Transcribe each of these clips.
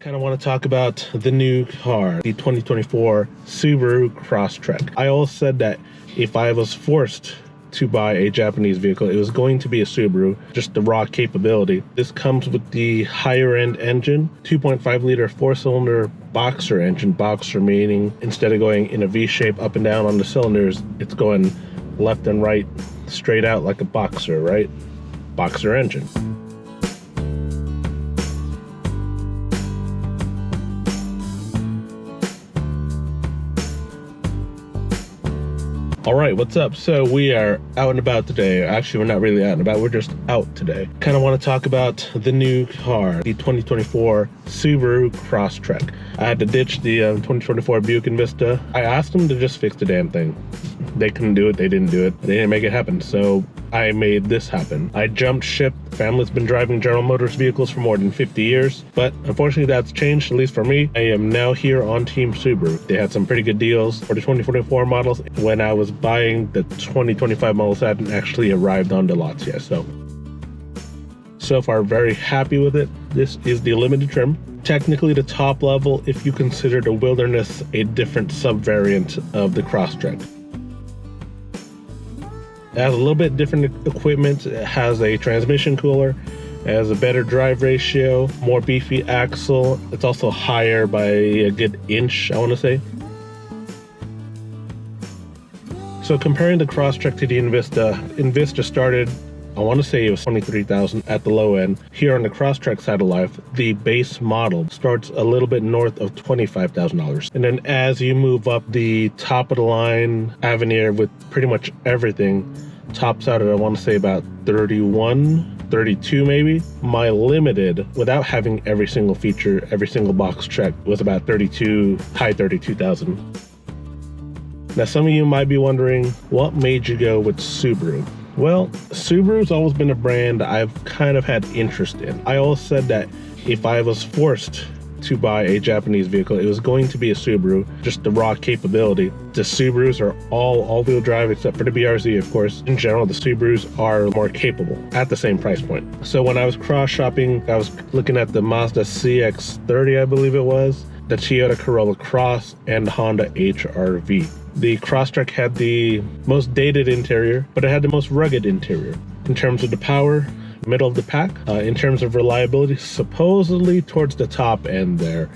Kind of want to talk about the new car, the 2024 Subaru Crosstrek. I always said that if I was forced to buy a Japanese vehicle, it was going to be a Subaru, just the raw capability. This comes with the higher end engine, 2.5 liter 4-cylinder boxer engine, boxer meaning instead of going in a V shape up and down on the cylinders, it's going left and right, straight out like a boxer, right? Boxer engine. All right, what's up? So we are out and about today. Actually, we're not really out and about. We're just out today. Kind of want to talk about the new car, the 2024 Subaru Crosstrek. I had to ditch the 2024 Buick Vista. I asked them to just fix the damn thing. They couldn't do it. They didn't do it. They didn't make it happen. So I made this happen. I jumped ship. The family's been driving General Motors vehicles for more than 50 years, but unfortunately that's changed, at least for me. I am now here on Team Subaru. They had some pretty good deals for the 2024 models. When I was buying the 2025 models, hadn't actually arrived on the lots yet. So far, very happy with it. This is the limited trim. Technically the top level, if you consider the Wilderness a different sub-variant of the Crosstrek. It has a little bit different equipment. It has a transmission cooler, it has a better drive ratio, more beefy axle. It's also higher by a good inch, I want to say. So comparing the Crosstrek to the Invista started, I want to say it was $23,000 at the low end. Here on the Crosstrek side of life, the base model starts a little bit north of $25,000. And then as you move up, the top of the line Avenir with pretty much everything tops out at, I want to say, about 32 maybe. My limited, without having every single feature, every single box checked, was about high 32,000. Now some of you might be wondering, what made you go with Subaru? Well, Subaru's always been a brand I've kind of had interest in. I always said that if I was forced to buy a Japanese vehicle, it was going to be a Subaru, just the raw capability. The Subarus are all-wheel drive except for the BRZ, of course. In general, the Subarus are more capable at the same price point. So when I was cross-shopping, I was looking at the Mazda CX-30, I believe it was, the Toyota Corolla Cross, and the Honda HR-V. The Crosstrek had the most dated interior, but it had the most rugged interior. In terms of the power, middle of the pack. In terms of reliability, supposedly towards the top end there,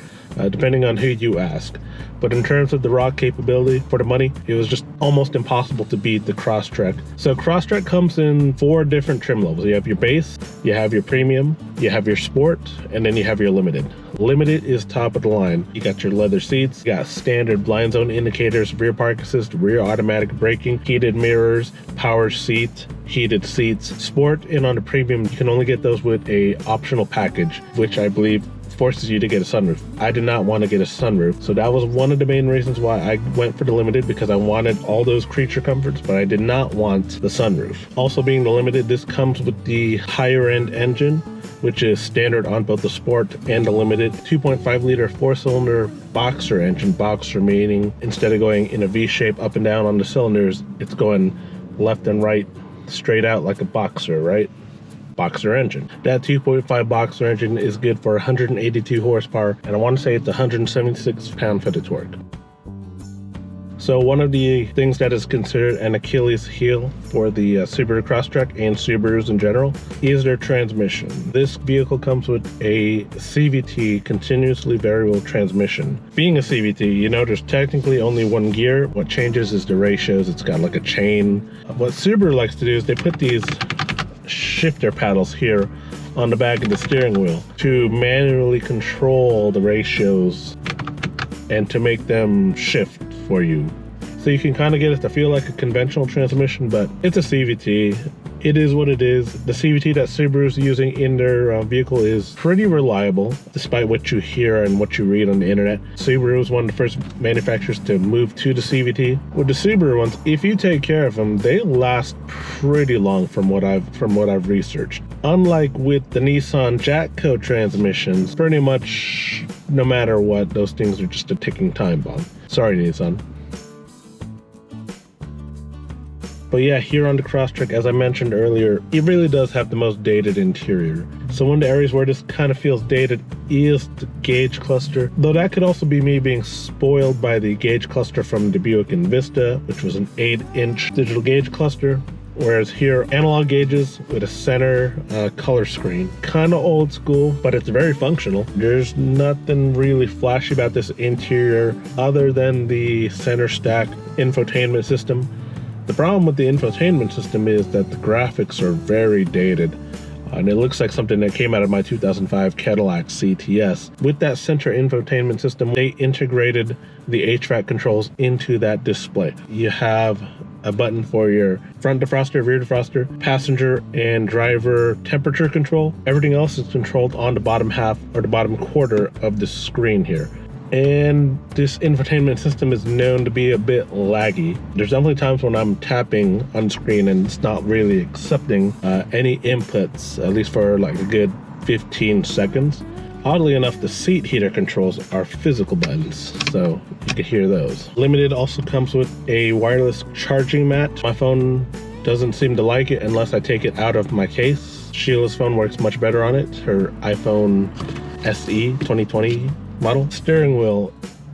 depending on who you ask. But in terms of the raw capability for the money, it was just almost impossible to beat the Crosstrek. So Crosstrek comes in 4 different trim levels. You have your base, you have your premium, you have your sport, and then you have your limited. Limited is top of the line. You got your leather seats, you got standard blind zone indicators, rear park assist, rear automatic braking, heated mirrors, power seat, heated seats. Sport and on the premium, you can only get those with a optional package, which I believe forces you to get a sunroof. I did not want to get a sunroof, so that was one of the main reasons why I went for the limited, because I wanted all those creature comforts, but I did not want the sunroof. Also being the limited, this comes with the higher end engine, which is standard on both the sport and the limited. 2.5 liter 4-cylinder boxer engine, boxer meaning instead of going in a V shape up and down on the cylinders, it's going left and right, straight out like a boxer, right? Boxer engine. That 2.5 boxer engine is good for 182 horsepower, and I want to say it's 176 pound-foot of torque. So one of the things that is considered an Achilles heel for the Subaru Crosstrek and Subarus in general is their transmission. This vehicle comes with a CVT, continuously variable transmission. Being a CVT, you know there's technically only one gear. What changes is the ratios. It's got like a chain. What Subaru likes to do is they put these shifter paddles here on the back of the steering wheel to manually control the ratios and to make them shift for you. So you can kind of get it to feel like a conventional transmission, but it's a CVT. It is what it is. The CVT that Subaru's using in their vehicle is pretty reliable, despite what you hear and what you read on the internet. Subaru was one of the first manufacturers to move to the CVT. With the Subaru ones, if you take care of them, they last pretty long from what I've researched. Unlike with the Nissan Jatco transmissions, pretty much no matter what, those things are just a ticking time bomb. Sorry, Nissan. But yeah, here on the Crosstrek, as I mentioned earlier, it really does have the most dated interior. So one of the areas where this kind of feels dated is the gauge cluster, though that could also be me being spoiled by the gauge cluster from the Buick Envista, which was an 8-inch digital gauge cluster. Whereas here, analog gauges with a center color screen. Kind of old school, but it's very functional. There's nothing really flashy about this interior other than the center stack infotainment system. The problem with the infotainment system is that the graphics are very dated. And it looks like something that came out of my 2005 Cadillac CTS. With that center infotainment system, they integrated the HVAC controls into that display. You have a button for your front defroster, rear defroster, passenger and driver temperature control. Everything else is controlled on the bottom half or the bottom quarter of the screen here. And this infotainment system is known to be a bit laggy. There's definitely times when I'm tapping on screen and it's not really accepting any inputs, at least for like a good 15 seconds. Oddly enough, the seat heater controls are physical buttons, so you can hear those. Limited also comes with a wireless charging mat. My phone doesn't seem to like it unless I take it out of my case. Sheila's phone works much better on it, her iPhone SE 2020 model. Steering wheel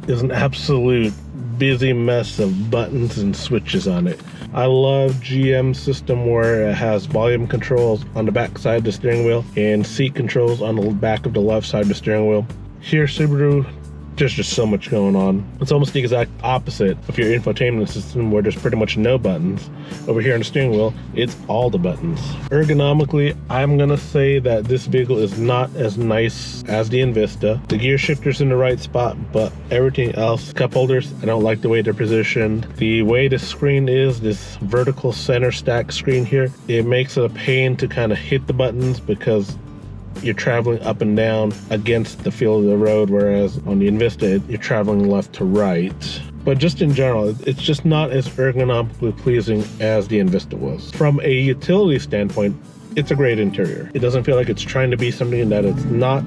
is an absolute busy mess of buttons and switches on it. I love GM's system where it has volume controls on the back side of the steering wheel and seat controls on the back of the left side of the steering wheel. Here, Subaru, there's just so much going on. It's almost the exact opposite of your infotainment system where there's pretty much no buttons. Over here on the steering wheel, it's all the buttons. Ergonomically, I'm gonna say that this vehicle is not as nice as the Envista. The gear shifter's in the right spot, but everything else, cup holders, I don't like the way they're positioned. The way the screen is, this vertical center stack screen here, it makes it a pain to kind of hit the buttons because you're traveling up and down against the feel of the road, whereas on the Envista, you're traveling left to right. But just in general, it's just not as ergonomically pleasing as the Envista was. From a utility standpoint, it's a great interior. It doesn't feel like it's trying to be something that it's not,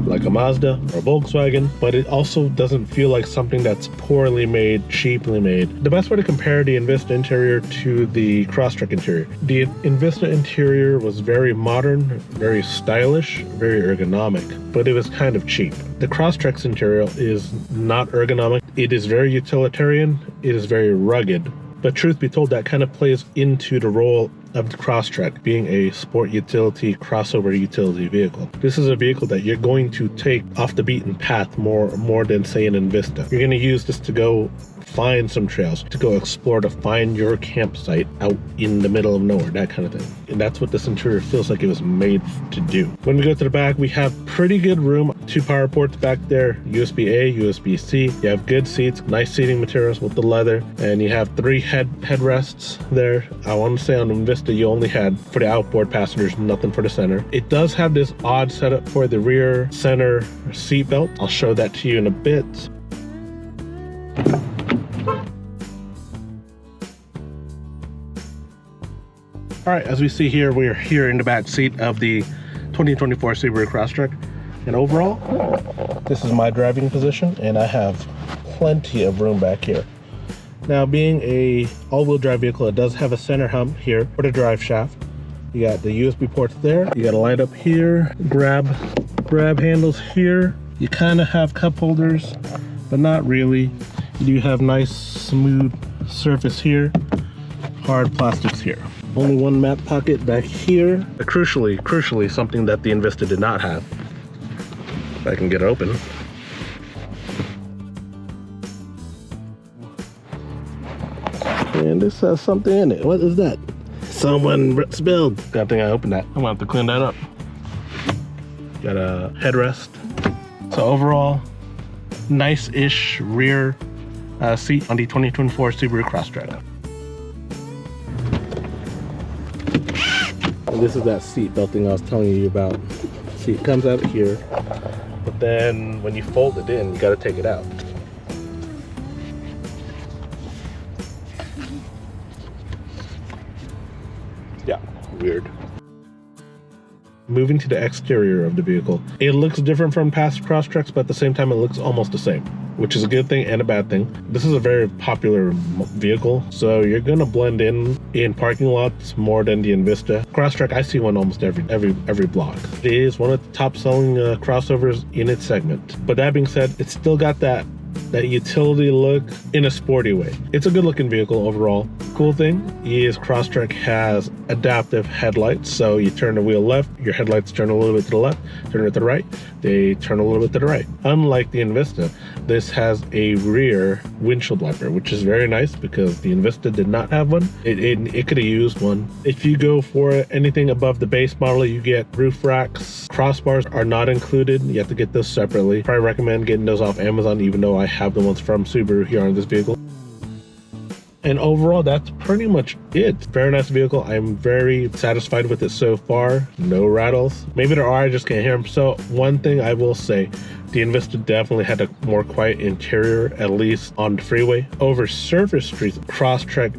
like a Mazda or a Volkswagen, but it also doesn't feel like something that's poorly made, cheaply made. The best way to compare the Envista interior to the Crosstrek interior. The Envista interior was very modern, very stylish, very ergonomic, but it was kind of cheap. The Crosstrek's interior is not ergonomic. It is very utilitarian. It is very rugged. But truth be told, that kind of plays into the role of the Crosstrek being a sport utility, crossover utility vehicle. This is a vehicle that you're going to take off the beaten path more than, say, an Envista. You're going to use this to go find some trails, to go explore, to find your campsite out in the middle of nowhere, that kind of thing. And that's what this interior feels like it was made to do. When we go to the back, we have pretty good room. 2 power ports back there, USB-A, USB-C. You have good seats, nice seating materials with the leather, and you have 3 headrests there. I want to say on Envista you only had, for the outboard passengers, nothing for the center. It does have this odd setup for the rear center seat belt. I'll show that to you in a bit. All right, as we see here, we are here in the back seat of the 2024 Subaru Crosstrek. And overall, this is my driving position, and I have plenty of room back here. Now, being a all-wheel drive vehicle, it does have a center hump here for the drive shaft. You got the USB ports there. You got a light up here, grab handles here. You kind of have cup holders, but not really. You do have nice, smooth surface here, hard plastics here. Only one mat pocket back here. Crucially, something that the Envista did not have. If I can get it open. And this has something in it. What is that? Someone spilled. Good thing I opened that. I'm gonna have to clean that up. Got a headrest. So overall, nice-ish rear seat on the 2024 Subaru Crosstrek. And this is that seat belting I was telling you about. See, it comes out here, but then when you fold it in, you gotta take it out. Yeah, weird. moving to the exterior of the vehicle. It looks different from past Crosstreks, but at the same time it looks almost the same, which is a good thing and a bad thing. This is a very popular vehicle, so you're gonna blend in parking lots more than the Invista. Crosstrek, I see one almost every block. It is one of the top selling crossovers in its segment. But that being said, it's still got that utility look in a sporty way. It's a good looking vehicle overall. Cool thing is Crosstrek has adaptive headlights, so you turn the wheel left, your headlights turn a little bit to the left, turn it to the right, they turn a little bit to the right. Unlike the Invista, this has a rear windshield wiper, which is very nice because the Invista did not have one. It could have used one. If you go for anything above the base model, you get roof racks. Crossbars are not included. You have to get those separately. Probably recommend getting those off Amazon, even though I have the ones from Subaru here on this vehicle. And overall, that's pretty much it. Very nice vehicle. I'm very satisfied with it so far. No rattles. Maybe there are, I just can't hear them. So one thing I will say, the Invista definitely had a more quiet interior, at least on the freeway. Over surface streets, Crosstrek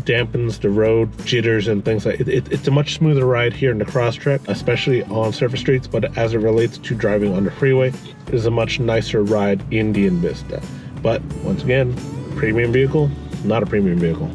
dampens the road jitters and things like it. It's a much smoother ride here in the Crosstrek, especially on surface streets, but as it relates to driving on the freeway, it is a much nicer ride in the Invista. But once again, premium vehicle, not a premium vehicle.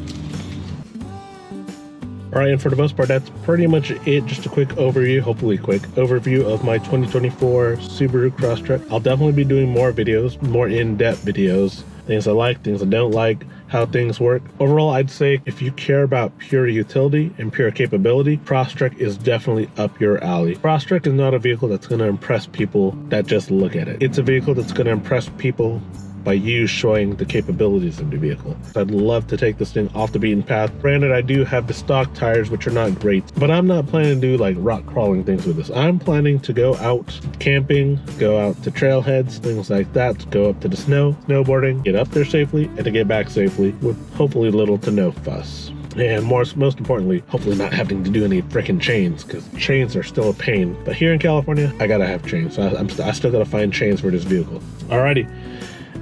All right, and for the most part, that's pretty much it. Just a quick overview, hopefully quick overview of my 2024 Subaru Crosstrek. I'll definitely be doing more videos, more in-depth videos, things I like, things I don't like, how things work. Overall, I'd say if you care about pure utility and pure capability, Crosstrek is definitely up your alley. Crosstrek is not a vehicle that's going to impress people that just look at it. It's a vehicle that's going to impress people by you showing the capabilities of the vehicle. I'd love to take this thing off the beaten path. Granted, I do have the stock tires, which are not great, but I'm not planning to do like rock crawling things with this. I'm planning to go out camping, go out to trailheads, things like that, go up to the snowboarding, get up there safely, and to get back safely with hopefully little to no fuss. And most importantly, hopefully not having to do any freaking chains, because chains are still a pain. But here in California, I gotta have chains. So I still gotta find chains for this vehicle. Alrighty.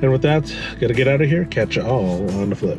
And with that, gotta get out of here. Catch you all on the flip.